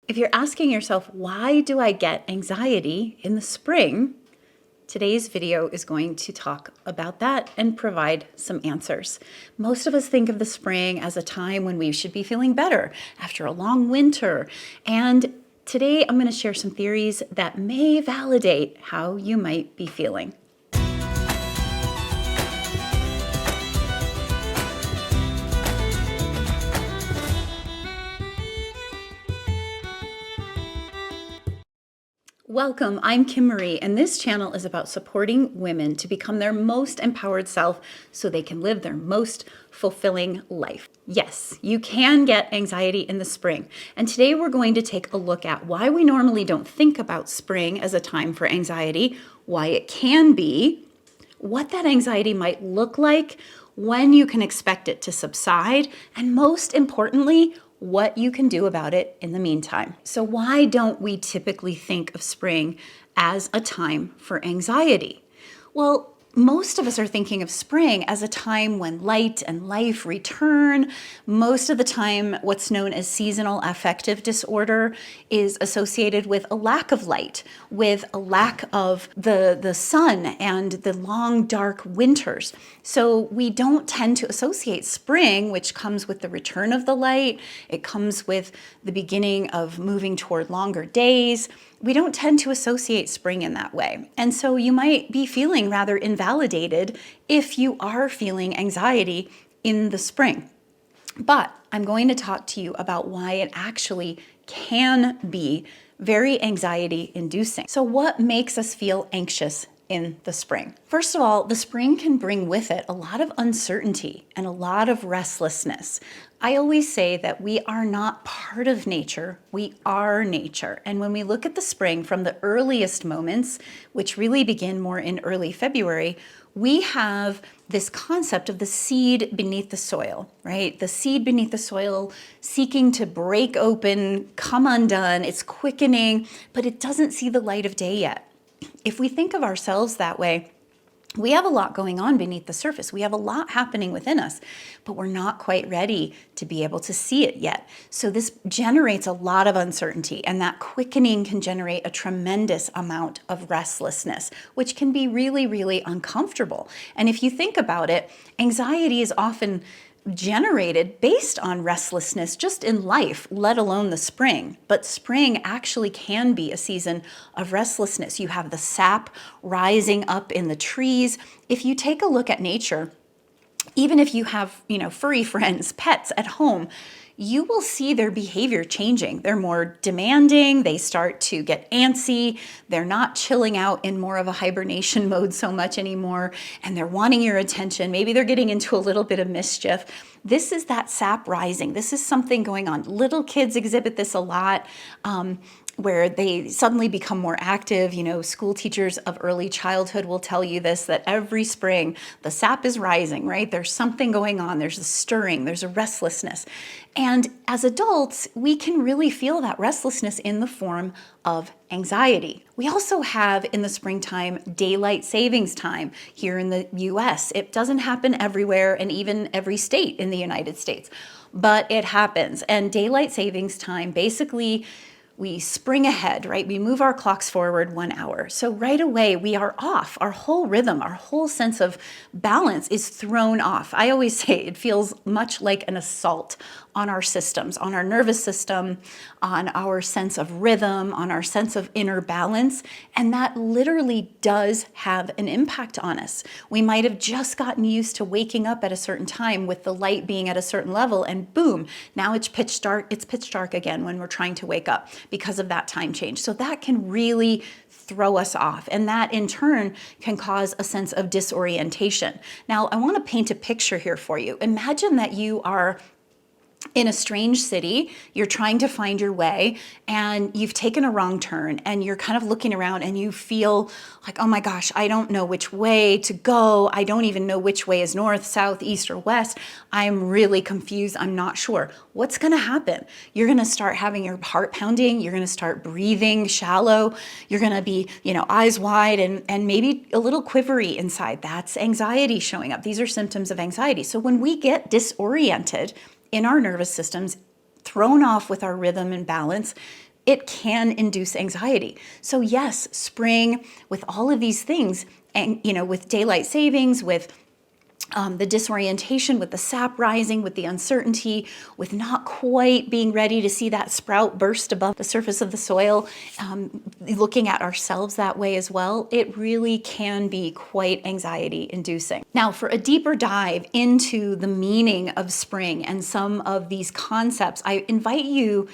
If you're asking yourself, why do I get anxiety in the spring? Today's video is going to talk about that and provide some answers. Most of us think of the spring as a time when we should be feeling better after a long winter. And today I'm going to share some theories that may validate how you might be feeling. Welcome, I'm Kim Marie, and this channel is about supporting women to become their most empowered self so they can live their most fulfilling life. Yes, you can get anxiety in the spring, and today we're going to take a look at why we normally don't think about spring as a time for anxiety, why it can be, what that anxiety might look like, when you can expect it to subside, and most importantly, what you can do about it in the meantime. So why don't we typically think of spring as a time for anxiety? Well, most of us are thinking of spring as a time when light and life return. Most of the time, what's known as seasonal affective disorder is associated with a lack of light, with a lack of the sun and the long, dark winters. So we don't tend to associate spring, which comes with the return of the light. It comes with the beginning of moving toward longer days. We don't tend to associate spring in that way. And so you might be feeling rather invalidated if you are feeling anxiety in the spring. But I'm going to talk to you about why it actually can be very anxiety inducing. So what makes us feel anxious in the spring? First of all, the spring can bring with it a lot of uncertainty and a lot of restlessness. I always say that we are not part of nature, we are nature. And when we look at the spring from the earliest moments, which really begin more in early February, we have this concept of the seed beneath the soil, right? The seed beneath the soil seeking to break open, come undone, it's quickening, but it doesn't see the light of day yet. If we think of ourselves that way, we have a lot going on beneath the surface. We have a lot happening within us, but we're not quite ready to be able to see it yet. So this generates a lot of uncertainty, and that quickening can generate a tremendous amount of restlessness, which can be really, really uncomfortable. And if you think about it, anxiety is often generated based on restlessness just in life, let alone the spring. But spring actually can be a season of restlessness. You have the sap rising up in the trees. If you take a look at nature, even if you have, furry friends, pets at home, you will see their behavior changing. They're more demanding, they start to get antsy, they're not chilling out in more of a hibernation mode so much anymore, and they're wanting your attention. Maybe they're getting into a little bit of mischief. This is that sap rising. This is something going on. Little kids exhibit this a lot. Where they suddenly become more active. School teachers of early childhood will tell you this, that every spring the sap is rising, right? There's something going on. There's a stirring, there's a restlessness. And as adults, we can really feel that restlessness in the form of anxiety. We also have in the springtime daylight savings time here in the US. It doesn't happen everywhere and even every state in the United States, but it happens. And daylight savings time basically we spring ahead, right? We move our clocks forward 1 hour. So right away we are off. Our whole rhythm, our whole sense of balance is thrown off. I always say it feels much like an assault on our systems, on our nervous system, on our sense of rhythm, on our sense of inner balance. And that literally does have an impact on us. We might have just gotten used to waking up at a certain time with the light being at a certain level, and boom, now it's pitch dark. It's pitch dark again when we're trying to wake up because of that time change. So that can really throw us off, and that in turn can cause a sense of disorientation. Now, I want to paint a picture here for you. Imagine that you are in a strange city, you're trying to find your way, and you've taken a wrong turn, and you're kind of looking around and you feel like, oh my gosh, I don't know which way to go. I don't even know which way is north, south, east, or west. I'm really confused. I'm not sure. What's going to happen? You're going to start having your heart pounding. You're going to start breathing shallow. You're going to be, eyes wide and maybe a little quivery inside. That's anxiety showing up. These are symptoms of anxiety. So when we get disoriented in our nervous systems, thrown off with our rhythm and balance, it can induce anxiety. So yes, spring with all of these things, and with daylight savings, with the disorientation, with the sap rising, with the uncertainty, with not quite being ready to see that sprout burst above the surface of the soil, looking at ourselves that way as well, it really can be quite anxiety inducing. Now, for a deeper dive into the meaning of spring and some of these concepts, I invite you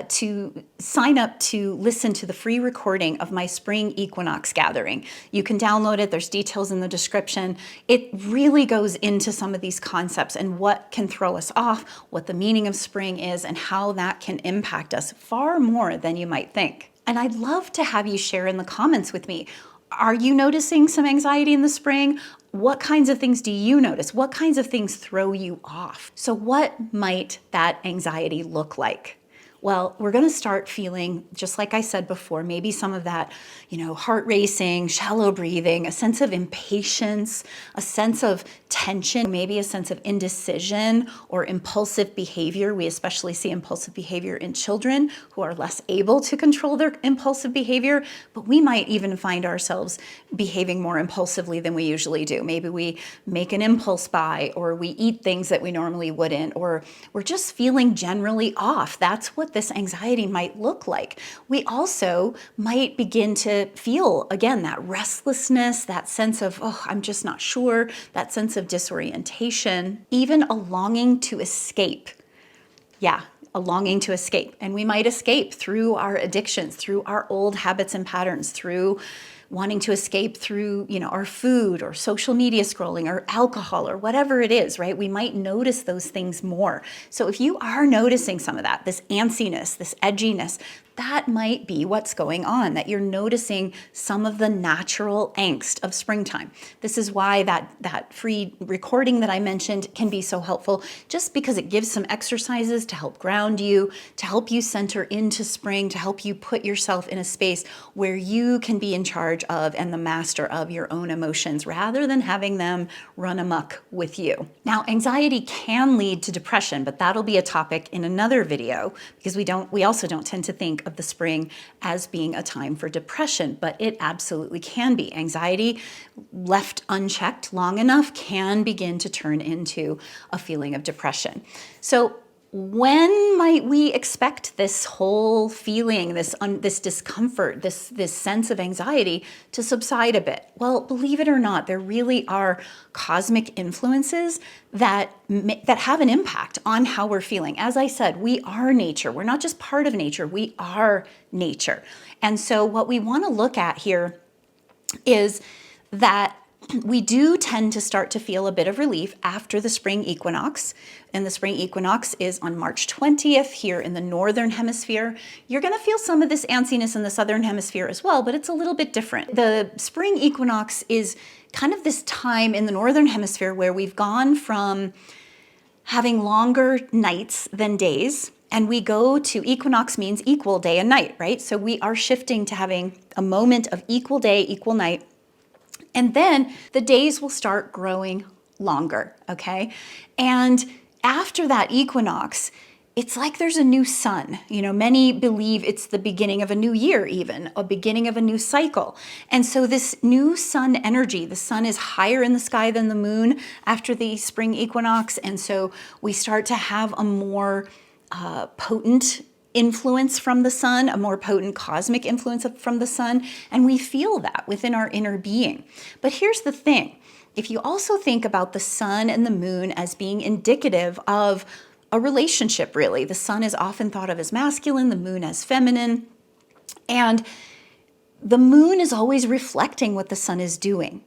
to sign up to listen to the free recording of my Spring Equinox gathering. You can download it. There's details in the description. It really goes into some of these concepts and what can throw us off, what the meaning of spring is, and how that can impact us far more than you might think. And I'd love to have you share in the comments with me. Are you noticing some anxiety in the spring? What kinds of things do you notice? What kinds of things throw you off? So what might that anxiety look like? Well, we're going to start feeling, just like I said before, maybe some of that, heart racing, shallow breathing, a sense of impatience, a sense of tension, maybe a sense of indecision or impulsive behavior. We especially see impulsive behavior in children who are less able to control their impulsive behavior, but we might even find ourselves behaving more impulsively than we usually do. Maybe we make an impulse buy, or we eat things that we normally wouldn't, or we're just feeling generally off. That's what this anxiety might look like. We also might begin to feel, again, that restlessness, that sense of, I'm just not sure, that sense of disorientation, even a longing to escape. Yeah, a longing to escape. And we might escape through our addictions, through our old habits and patterns, through wanting to escape through, our food or social media scrolling or alcohol or whatever it is, right? We might notice those things more. So if you are noticing some of that, this antsiness, this edginess, that might be what's going on, that you're noticing some of the natural angst of springtime. This is why that free recording that I mentioned can be so helpful, just because it gives some exercises to help ground you, to help you center into spring, to help you put yourself in a space where you can be in charge of and the master of your own emotions rather than having them run amok with you. Now, anxiety can lead to depression, but that'll be a topic in another video, because we also don't tend to think of the spring as being a time for depression, but it absolutely can be. Anxiety left unchecked long enough can begin to turn into a feeling of depression. So when might we expect this whole feeling, this discomfort, this sense of anxiety to subside a bit? Well, believe it or not, there really are cosmic influences that have an impact on how we're feeling. As I said, we are nature. We're not just part of nature, we are nature. And so what we want to look at here is that we do tend to start to feel a bit of relief after the spring equinox. And the spring equinox is on March 20th here in the northern hemisphere. You're going to feel some of this antsiness in the southern hemisphere as well, but it's a little bit different. The spring equinox is kind of this time in the northern hemisphere where we've gone from having longer nights than days, and we go to equinox means equal day and night, right? So we are shifting to having a moment of equal day, equal night. And then the days will start growing longer, okay? And after that equinox, it's like there's a new sun. Many believe it's the beginning of a new year, even a beginning of a new cycle. And so this new sun energy, the sun is higher in the sky than the moon after the spring equinox. And so we start to have a more potent influence from the sun, a more potent cosmic influence from the sun, and we feel that within our inner being. But here's the thing. If you also think about the sun and the moon as being indicative of a relationship, really, the sun is often thought of as masculine, the moon as feminine, and the moon is always reflecting what the sun is doing.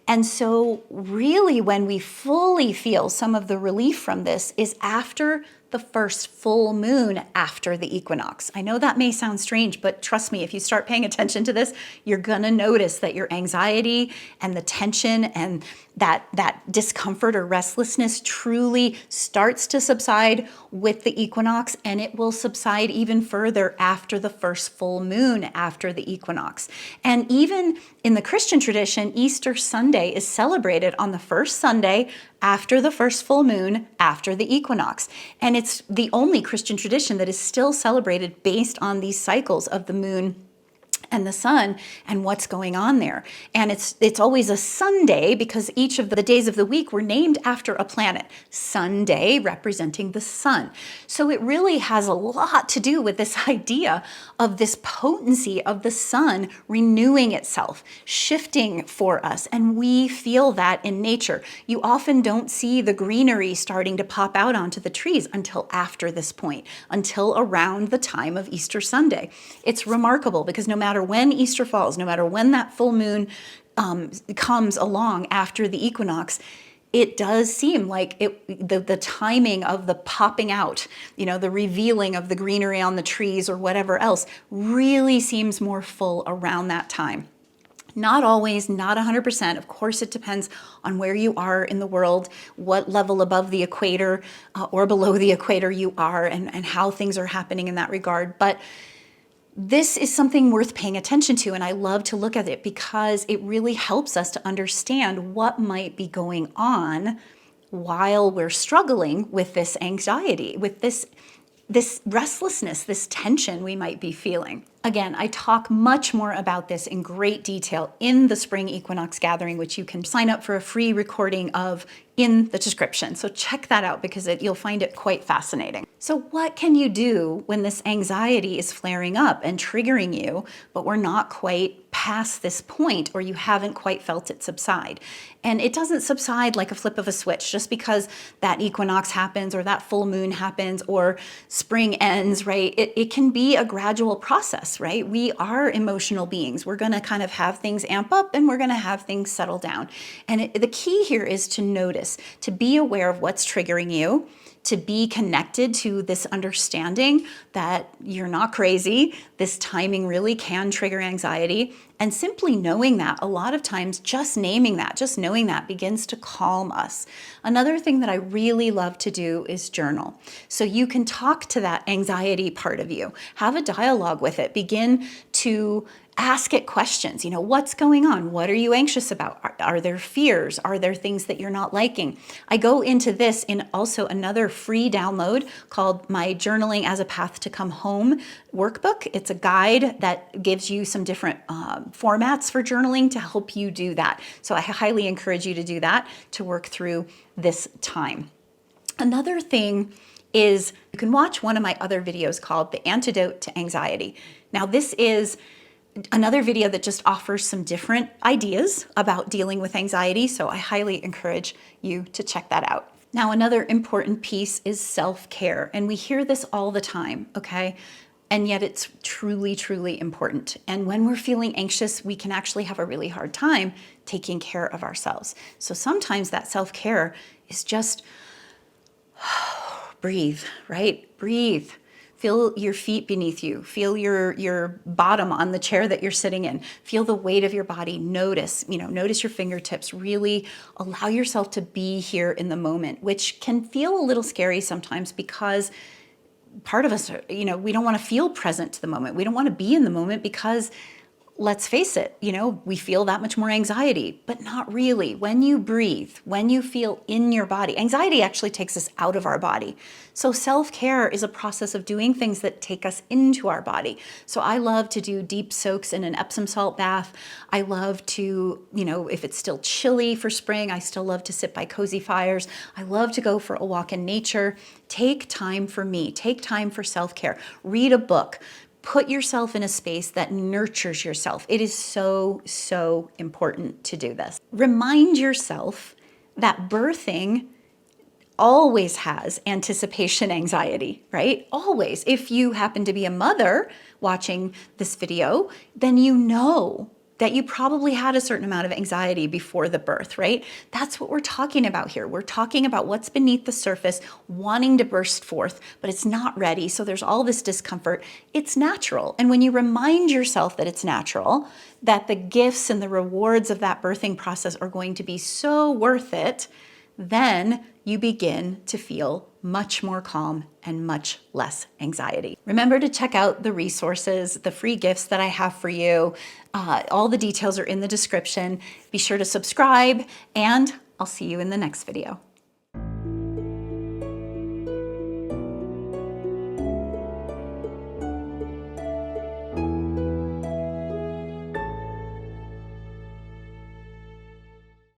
And so really when we fully feel some of the relief from this is after the first full moon after the equinox. I know that may sound strange, but trust me, if you start paying attention to this, you're gonna notice that your anxiety and the tension and that discomfort or restlessness truly starts to subside with the equinox, and it will subside even further after the first full moon after the equinox. And even in the Christian tradition, Easter Sunday is celebrated on the first Sunday after the first full moon after the equinox. And And it's the only Christian tradition that is still celebrated based on these cycles of the moon and the sun and what's going on there. And it's always a Sunday because each of the days of the week were named after a planet. Sunday representing the sun. So it really has a lot to do with this idea of this potency of the sun renewing itself, shifting for us. And we feel that in nature. You often don't see the greenery starting to pop out onto the trees until after this point, until around the time of Easter Sunday. It's remarkable because no matter when Easter falls, no matter when that full moon comes along after the equinox, it does seem like the timing of the popping out, the revealing of the greenery on the trees or whatever else really seems more full around that time. Not always, not 100%. Of course, it depends on where you are in the world, what level above the equator or below the equator you are, and how things are happening in that regard. But this is something worth paying attention to, and I love to look at it because it really helps us to understand what might be going on while we're struggling with this anxiety, with this restlessness, this tension we might be feeling. Again, I talk much more about this in great detail in the Spring Equinox Gathering, which you can sign up for a free recording of in the description. So check that out because you'll find it quite fascinating. So what can you do when this anxiety is flaring up and triggering you, but we're not quite past this point or you haven't quite felt it subside? And it doesn't subside like a flip of a switch just because that equinox happens or that full moon happens or spring ends, right? It can be a gradual process, right? We are emotional beings. We're going to kind of have things amp up and we're going to have things settle down. And the key here is to notice, to be aware of what's triggering you, to be connected to this understanding that you're not crazy. This timing really can trigger anxiety. And simply knowing that, a lot of times just naming that, just knowing that begins to calm us. Another thing that I really love to do is journal. So you can talk to that anxiety part of you, have a dialogue with it, begin to ask it questions. What's going on? What are you anxious about? Are there fears? Are there things that you're not liking? I go into this in also another free download called my Journaling as a Path to Come Home workbook. It's a guide that gives you some different formats for journaling to help you do that. So I highly encourage you to do that to work through this time. Another thing is you can watch one of my other videos called The Antidote to Anxiety. Now, this is another video that just offers some different ideas about dealing with anxiety, so I highly encourage you to check that out. Now, another important piece is self-care, and we hear this all the time, okay? And yet it's truly, truly important. And when we're feeling anxious, we can actually have a really hard time taking care of ourselves. So sometimes that self-care is just breathe, right? Breathe. Feel your feet beneath you. Feel your bottom on the chair that you're sitting in. Feel the weight of your body. Notice your fingertips. Really allow yourself to be here in the moment, which can feel a little scary sometimes because part of us, we don't want to feel present to the moment. We don't want to be in the moment because, let's face it, we feel that much more anxiety, but not really. When you breathe, when you feel in your body, anxiety actually takes us out of our body. So self-care is a process of doing things that take us into our body. So I love to do deep soaks in an Epsom salt bath. I love to, if it's still chilly for spring, I still love to sit by cozy fires. I love to go for a walk in nature. Take time for me. Take time for self-care. Read a book. Put yourself in a space that nurtures yourself. It is so, so important to do this. Remind yourself that birthing always has anticipation anxiety, right? Always. If you happen to be a mother watching this video, then you know that you probably had a certain amount of anxiety before the birth, right? That's what we're talking about here. We're talking about what's beneath the surface, wanting to burst forth, but it's not ready. So there's all this discomfort. It's natural. And when you remind yourself that it's natural, that the gifts and the rewards of that birthing process are going to be so worth it, then you begin to feel much more calm and much less anxiety. Remember to check out the resources, the free gifts that I have for you. All the details are in the description. Be sure to subscribe, and I'll see you in the next video.